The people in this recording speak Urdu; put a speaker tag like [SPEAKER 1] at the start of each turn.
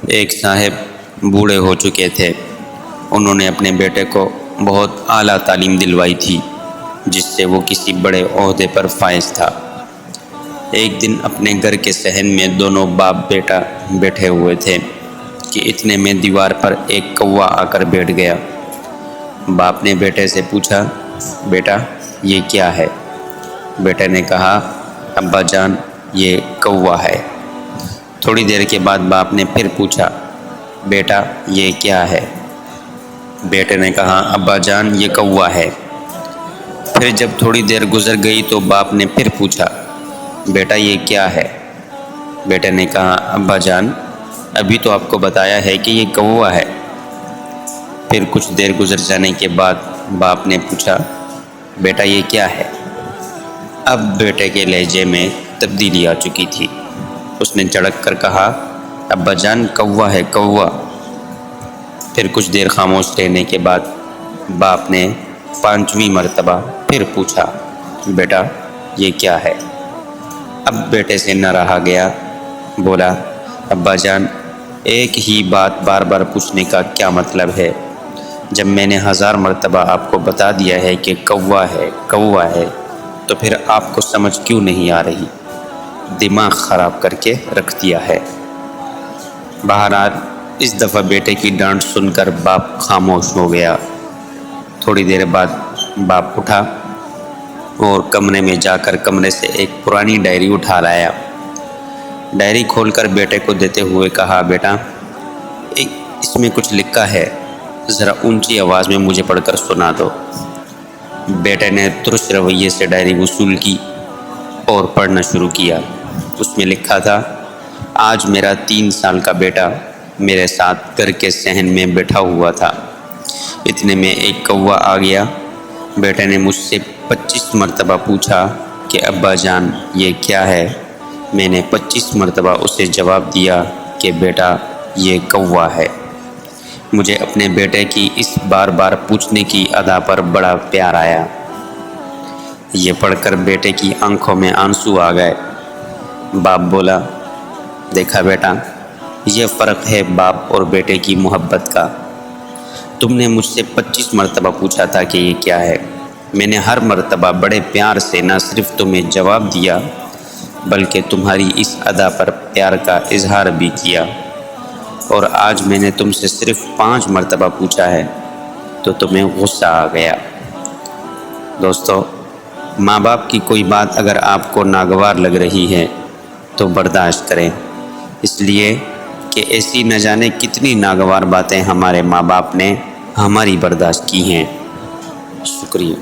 [SPEAKER 1] ایک صاحب بوڑھے ہو چکے تھے۔ انہوں نے اپنے بیٹے کو بہت اعلیٰ تعلیم دلوائی تھی جس سے وہ کسی بڑے عہدے پر فائز تھا۔ ایک دن اپنے گھر کے صحن میں دونوں باپ بیٹا بیٹھے ہوئے تھے کہ اتنے میں دیوار پر ایک کوا آ کر بیٹھ گیا۔ باپ نے بیٹے سے پوچھا، بیٹا یہ کیا ہے؟ بیٹے نے کہا، ابا جان یہ کوا ہے۔ تھوڑی دیر کے بعد باپ نے پھر پوچھا، بیٹا یہ کیا ہے؟ بیٹے نے کہا، ابا جان یہ کوا ہے۔ پھر جب تھوڑی دیر گزر گئی تو باپ نے پھر پوچھا، بیٹا یہ کیا ہے؟ بیٹے نے کہا، ابا جان ابھی تو آپ کو بتایا ہے کہ یہ کوا ہے۔ پھر کچھ دیر گزر جانے کے بعد باپ نے پوچھا، بیٹا یہ کیا ہے؟ اب بیٹے کے لہجے میں تبدیلی آ چکی تھی۔ اس نے جھڑک کر کہا، ابا جان کوا ہے کوا۔ پھر کچھ دیر خاموش رہنے کے بعد باپ نے 5ویں مرتبہ پھر پوچھا، بیٹا یہ کیا ہے؟ اب بیٹے سے نہ رہا گیا، بولا، ابا جان ایک ہی بات بار بار پوچھنے کا کیا مطلب ہے؟ جب میں نے 1000 مرتبہ آپ کو بتا دیا ہے کہ کوا ہے تو پھر آپ کو سمجھ کیوں نہیں آ رہی؟ دماغ خراب کر کے رکھ دیا ہے۔ بہرحال اس دفعہ بیٹے کی ڈانٹ سن کر باپ خاموش ہو گیا۔ تھوڑی دیر بعد باپ اٹھا اور کمرے میں جا کر کمرے سے ایک پرانی ڈائری اٹھا لایا۔ ڈائری کھول کر بیٹے کو دیتے ہوئے کہا، بیٹا اس میں کچھ لکھا ہے، ذرا اونچی آواز میں مجھے پڑھ کر سنا دو۔ بیٹے نے ترش رویے سے ڈائری وصول کی اور پڑھنا شروع کیا۔ اس میں لکھا تھا، آج میرا 3 سال کا بیٹا میرے ساتھ گھر کے صحن میں بیٹھا ہوا تھا۔ اتنے میں ایک کوا آ گیا۔ بیٹے نے مجھ سے 25 مرتبہ پوچھا کہ ابا جان یہ کیا ہے؟ میں نے 25 مرتبہ اسے جواب دیا کہ بیٹا یہ کوا ہے۔ مجھے اپنے بیٹے کی اس بار بار پوچھنے کی ادا پر بڑا پیار آیا۔ یہ پڑھ کر بیٹے کی آنکھوں میں آنسو آ گئے۔ باپ بولا، دیکھا بیٹا یہ فرق ہے باپ اور بیٹے کی محبت کا۔ تم نے مجھ سے 25 مرتبہ پوچھا تھا کہ یہ کیا ہے، میں نے ہر مرتبہ بڑے پیار سے نہ صرف تمہیں جواب دیا بلکہ تمہاری اس ادا پر پیار کا اظہار بھی کیا، اور آج میں نے تم سے صرف 5 مرتبہ پوچھا ہے تو تمہیں غصہ آ گیا۔ دوستو، ماں باپ کی کوئی بات اگر آپ کو ناگوار لگ رہی ہے تو برداشت کریں، اس لیے کہ ایسی نہ جانے کتنی ناگوار باتیں ہمارے ماں باپ نے ہماری برداشت کی ہیں۔ شکریہ۔